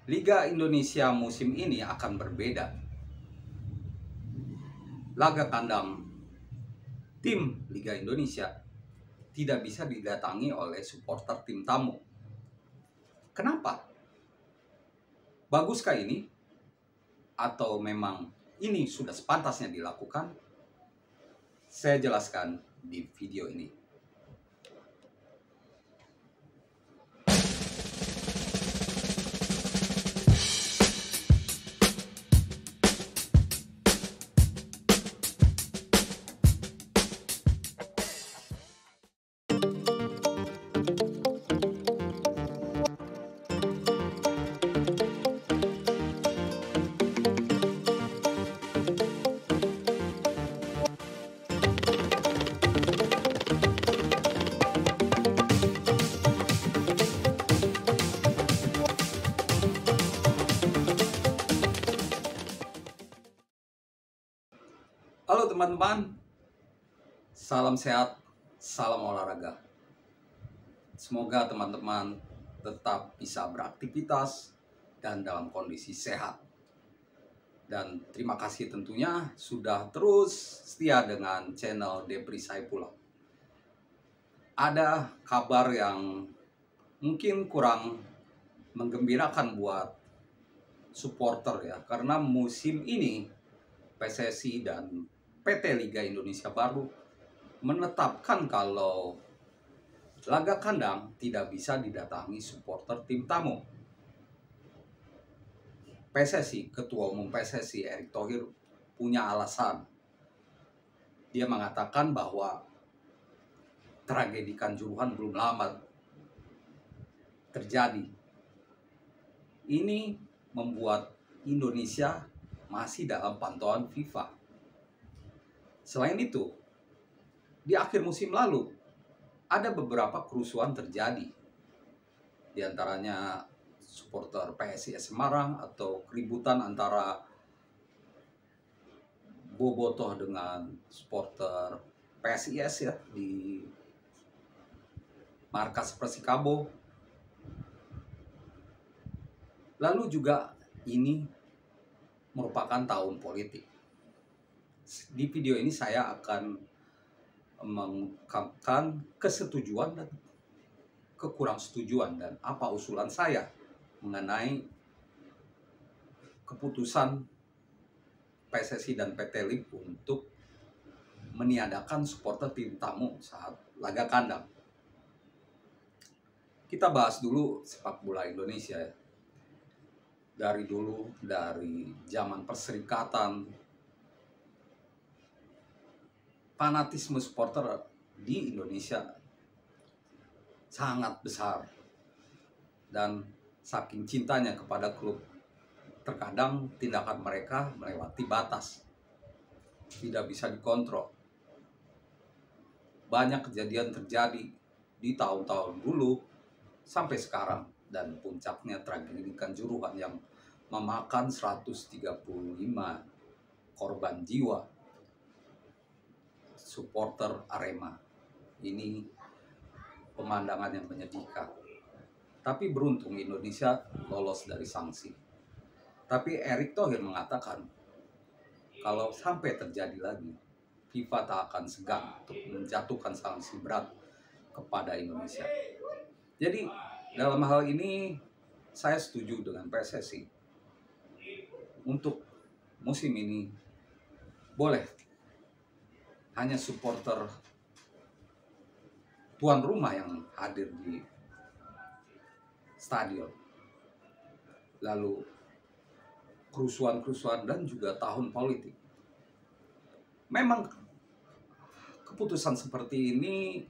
Liga Indonesia musim ini akan berbeda. Laga kandang tim Liga Indonesia tidak bisa didatangi oleh supporter tim tamu. Kenapa? Baguskah ini? Atau memang ini sudah sepantasnya dilakukan? Saya jelaskan di video ini. Halo teman-teman, salam sehat, salam olahraga. Semoga teman-teman tetap bisa beraktivitas dan dalam kondisi sehat. Dan terima kasih tentunya sudah terus setia dengan channel Depri Saipullah. Ada kabar yang mungkin kurang menggembirakan buat supporter ya, karena musim ini PSSI dan PT Liga Indonesia baru menetapkan kalau laga kandang tidak bisa didatangi supporter tim tamu. PSSI, Ketua Umum PSSI Erick Thohir punya alasan. Dia mengatakan bahwa tragedi Kanjuruhan belum lama terjadi. Ini membuat Indonesia masih dalam pantauan FIFA. Selain itu, di akhir musim lalu ada beberapa kerusuhan terjadi. Di antaranya supporter PSIS Semarang atau keributan antara Bobotoh dengan supporter PSIS ya di markas Persikabo. Lalu juga ini merupakan tahun politik. Di video ini saya akan mengungkapkan kesetujuan dan kekurangsetujuan dan apa usulan saya mengenai keputusan PSSI dan PT LIB untuk meniadakan supporter tim tamu saat laga kandang. Kita bahas dulu sepak bola Indonesia ya. Dari dulu, dari zaman perserikatan, fanatisme supporter di Indonesia sangat besar. Dan saking cintanya kepada klub, terkadang tindakan mereka melewati batas. Tidak bisa dikontrol. Banyak kejadian terjadi di tahun-tahun dulu sampai sekarang. Dan puncaknya tragedi Kanjuruhan yang memakan 135 korban jiwa supporter Arema. Ini pemandangan yang menyedihkan. Tapi beruntung Indonesia lolos dari sanksi. Tapi Erick Thohir mengatakan kalau sampai terjadi lagi, FIFA tak akan segan untuk menjatuhkan sanksi berat kepada Indonesia. Jadi dalam hal ini saya setuju dengan PSSI untuk musim ini boleh hanya supporter tuan rumah yang hadir di stadion. Lalu kerusuhan-kerusuhan dan juga tahun politik. Memang keputusan seperti ini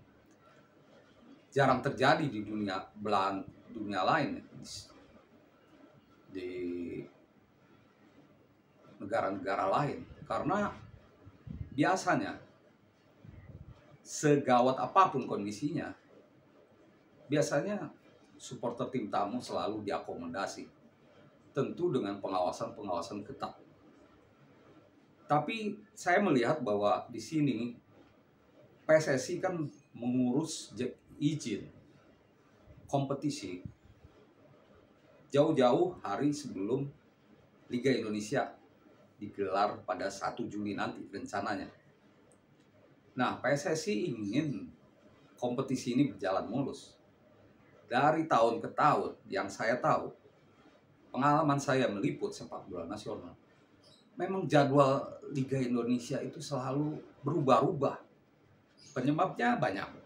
jarang terjadi di belahan dunia lain, di negara-negara lain, karena biasanya segawat apapun kondisinya, biasanya supporter tim tamu selalu diakomodasi, tentu dengan pengawasan ketat. Tapi saya melihat bahwa di sini PSSI kan mengurus izin kompetisi jauh-jauh hari sebelum Liga Indonesia digelar pada 1 Juli nanti rencananya. Nah, PSSI ingin kompetisi ini berjalan mulus. Dari tahun ke tahun yang saya tahu, pengalaman saya meliput sepak bola nasional, memang jadwal Liga Indonesia itu selalu berubah-ubah. Penyebabnya banyak.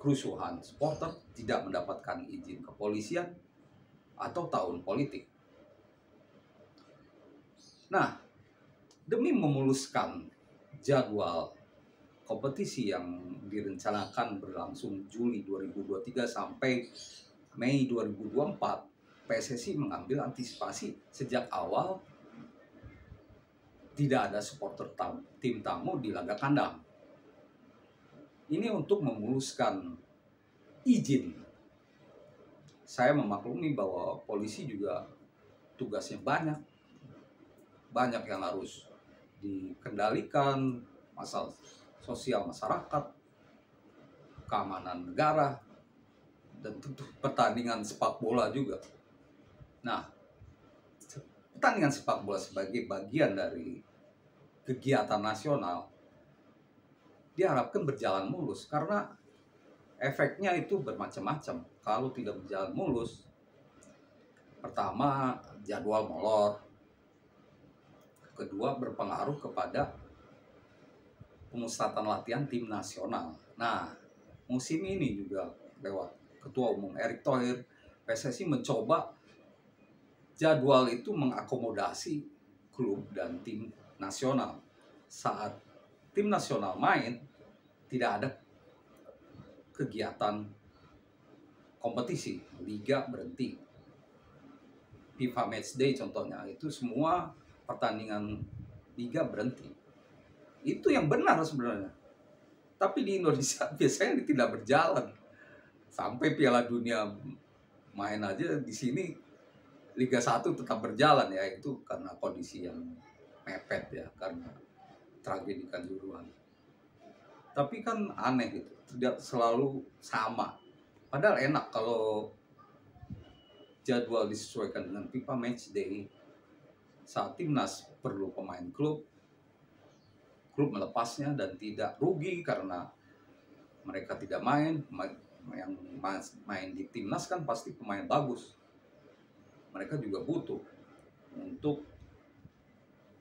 Kerusuhan supporter, tidak mendapatkan izin kepolisian, atau tahun politik. Nah, demi memuluskan jadwal kompetisi yang direncanakan berlangsung Juli 2023 sampai Mei 2024, PSSI mengambil antisipasi sejak awal tidak ada supporter tim tamu di laga kandang. Ini untuk memuluskan izin. Saya memaklumi bahwa polisi juga tugasnya banyak yang harus dikendalikan, masalah sosial masyarakat, keamanan negara, dan tentu pertandingan sepak bola juga. Nah, pertandingan sepak bola sebagai bagian dari kegiatan nasional diharapkan berjalan mulus, karena efeknya itu bermacam-macam. Kalau tidak berjalan mulus, pertama jadwal molor, kedua berpengaruh kepada pemusatan latihan tim nasional. Nah, musim ini juga lewat Ketua Umum Erick Thohir, PSSI mencoba jadwal itu mengakomodasi klub dan tim nasional. Saat tim nasional main, tidak ada kegiatan kompetisi, liga berhenti. FIFA Matchday contohnya, itu semua pertandingan liga berhenti. Itu yang benar sebenarnya. Tapi di Indonesia biasanya tidak berjalan. Sampai Piala Dunia main aja di sini Liga 1 tetap berjalan ya, itu karena kondisi yang mepet ya, karena tragedi Kanjuruhan. Tapi kan aneh gitu, tidak selalu sama. Padahal enak kalau jadwal disesuaikan dengan FIFA Matchday. Saat timnas perlu pemain klub melepasnya dan tidak rugi karena mereka tidak main. Yang main di timnas kan pasti pemain bagus. Mereka juga butuh untuk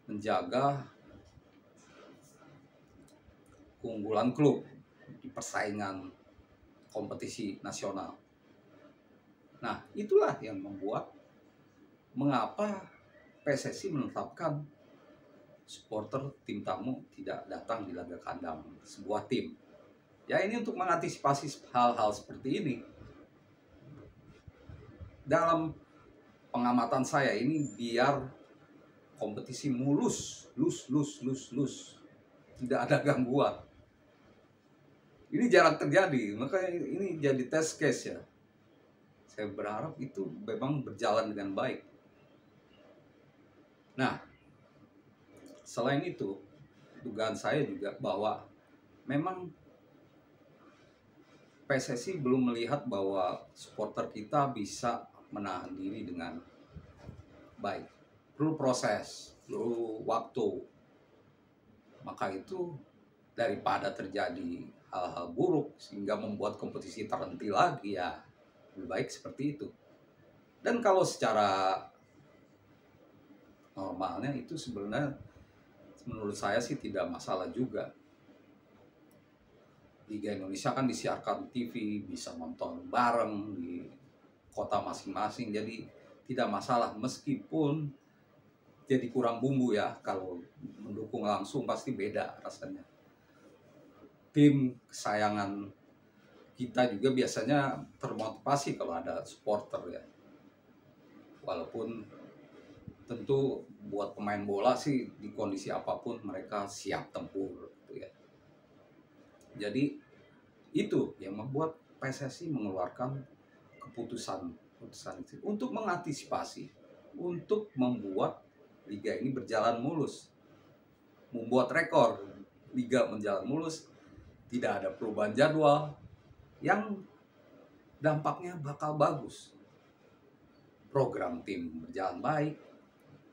menjaga keunggulan klub di persaingan kompetisi nasional. Nah, itulah yang membuat mengapa PSSI menetapkan supporter tim tamu tidak datang di laga kandang sebuah tim. Ya, ini untuk mengantisipasi hal-hal seperti ini. Dalam pengamatan saya ini biar kompetisi mulus, tidak ada gangguan. Ini jarang terjadi, makanya ini jadi test case ya. Saya berharap itu memang berjalan dengan baik. Nah, selain itu, dugaan saya juga bahwa memang PSSI belum melihat bahwa supporter kita bisa menahan diri dengan baik. Perlu proses, perlu waktu. Maka itu daripada terjadi hal-hal buruk sehingga membuat kompetisi terhenti lagi, ya lebih baik seperti itu. Dan kalau secara normalnya itu sebenarnya menurut saya sih tidak masalah juga. Liga Indonesia kan disiarkan TV, bisa nonton bareng di kota masing-masing, jadi tidak masalah. Meskipun jadi kurang bumbu ya, kalau mendukung langsung pasti beda rasanya. Tim kesayangan kita juga biasanya termotivasi kalau ada supporter ya. Walaupun tentu buat pemain bola sih di kondisi apapun mereka siap tempur gitu ya. Jadi itu yang membuat PSSI mengeluarkan keputusan itu untuk mengantisipasi, untuk membuat liga ini berjalan mulus, membuat rekor liga berjalan mulus, tidak ada perubahan jadwal yang dampaknya bakal bagus. Program tim berjalan baik,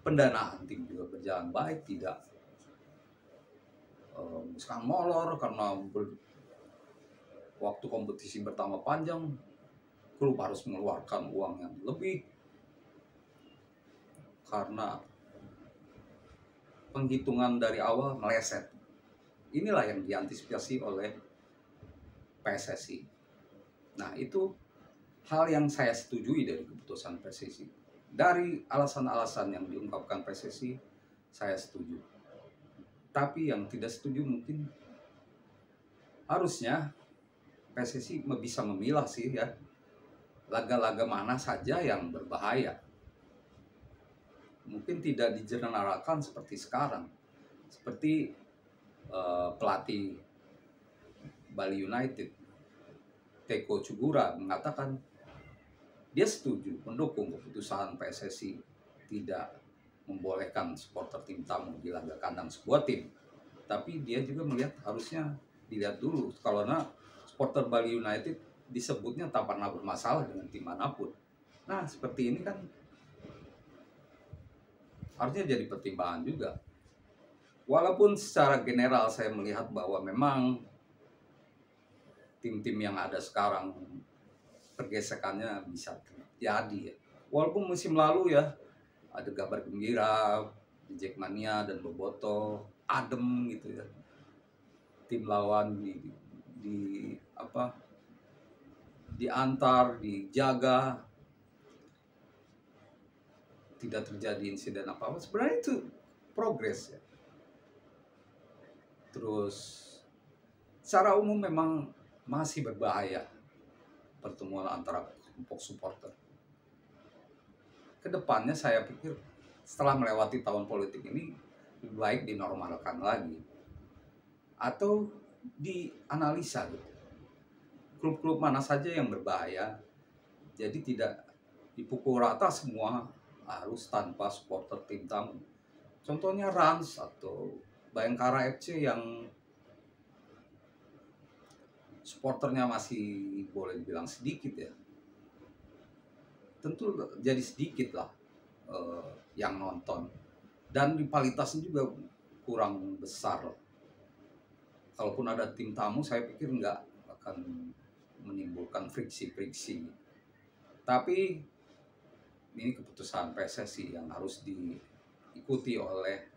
pendanaan tim juga berjalan baik, tidak sekarang molor karena waktu kompetisi bertambah panjang, klub harus mengeluarkan uang yang lebih karena penghitungan dari awal meleset. Inilah yang diantisipasi oleh PSSI. Nah, itu hal yang saya setujui dari keputusan PSSI. Dari alasan-alasan yang diungkapkan PSSI, saya setuju. Tapi yang tidak setuju mungkin harusnya PSSI bisa memilah sih ya, laga-laga mana saja yang berbahaya. Mungkin tidak dijeneralkan seperti sekarang. Seperti pelatih Bali United, Teko Cugura, mengatakan dia setuju mendukung keputusan PSSI tidak membolehkan supporter tim tamu di laga kandang sebuah tim. Tapi dia juga melihat harusnya dilihat dulu karena supporter Bali United disebutnya tak pernah bermasalah dengan tim manapun. Nah, seperti ini kan harusnya jadi pertimbangan juga. Walaupun secara general saya melihat bahwa memang tim-tim yang ada sekarang pergesekannya bisa terjadi ya. Walaupun musim lalu ya ada Kabar Gembira, Jackmania dan Boboto, adem gitu ya. Tim lawan diantar, dijaga, tidak terjadi insiden apa-apa. Sebenarnya itu progres ya. Terus secara umum memang masih berbahaya pertemuan antara kelompok supporter. Kedepannya saya pikir setelah melewati tahun politik ini lebih baik dinormalkan lagi atau dianalisa gitu. Klub-klub mana saja yang berbahaya, jadi tidak dipukul rata semua harus tanpa supporter tim tamu. Contohnya Rans atau Bayangkara FC yang supporternya masih boleh dibilang sedikit ya, tentu jadi sedikit lah yang nonton, dan rivalitasnya juga kurang besar. Kalaupun ada tim tamu, saya pikir nggak akan menimbulkan friksi-friksi. Tapi ini keputusan PSSI yang harus diikuti oleh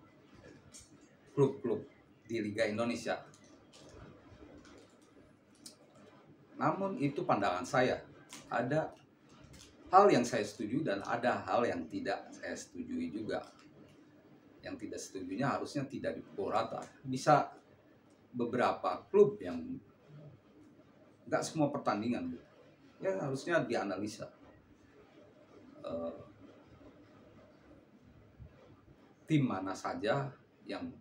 klub-klub di Liga Indonesia. Namun itu pandangan saya. Ada hal yang saya setuju dan ada hal yang tidak saya setujui juga. Yang tidak setujunya harusnya tidak dipukul rata. Bisa beberapa klub yang nggak semua pertandingan ya harusnya dianalisa. Tim mana saja yang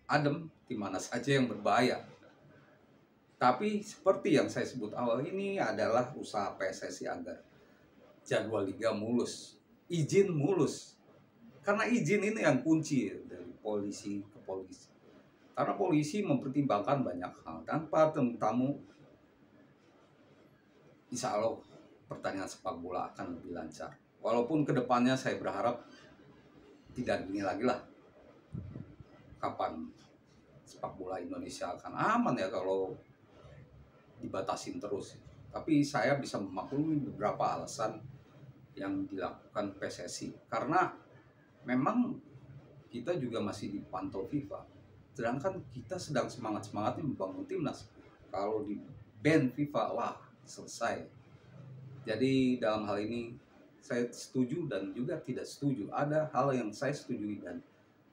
adem, tim mana saja yang berbahaya. Tapi seperti yang saya sebut awal, ini adalah usaha PSSI agar jadwal liga mulus, izin mulus. Karena izin ini yang kunci dari polisi ke polisi. Karena polisi mempertimbangkan banyak hal. Tanpa tamu, insya Allah pertandingan sepak bola akan lebih lancar. Walaupun kedepannya saya berharap tidak gini lagi lah. Kapan sepak bola Indonesia akan aman ya kalau dibatasin terus. Tapi saya bisa memaklumi beberapa alasan yang dilakukan PSSI. Karena memang kita juga masih dipantau FIFA. Sedangkan kita sedang semangat-semangatnya membangun timnas. Kalau di ban FIFA, wah selesai. Jadi dalam hal ini saya setuju dan juga tidak setuju. Ada hal yang saya setujui dan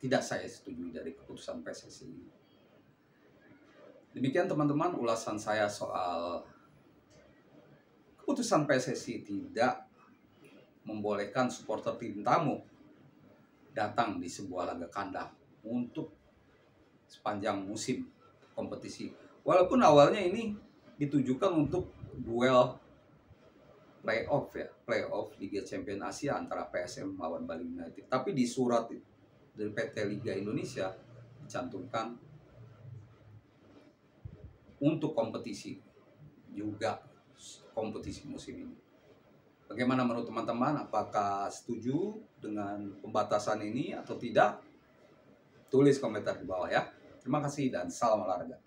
tidak saya setujui dari keputusan PSSI ini. Demikian teman-teman ulasan saya soal keputusan PSSI tidak membolehkan supporter tim tamu datang di sebuah laga kandang untuk sepanjang musim kompetisi. Walaupun awalnya ini ditujukan untuk duel playoff Liga Champions Asia antara PSM lawan Bali United. Tapi di surat dari PT Liga Indonesia dicantumkan untuk kompetisi juga kompetisi musim ini. Bagaimana menurut teman-teman? Apakah setuju dengan pembatasan ini atau tidak? Tulis komentar di bawah ya. Terima kasih dan salam olahraga.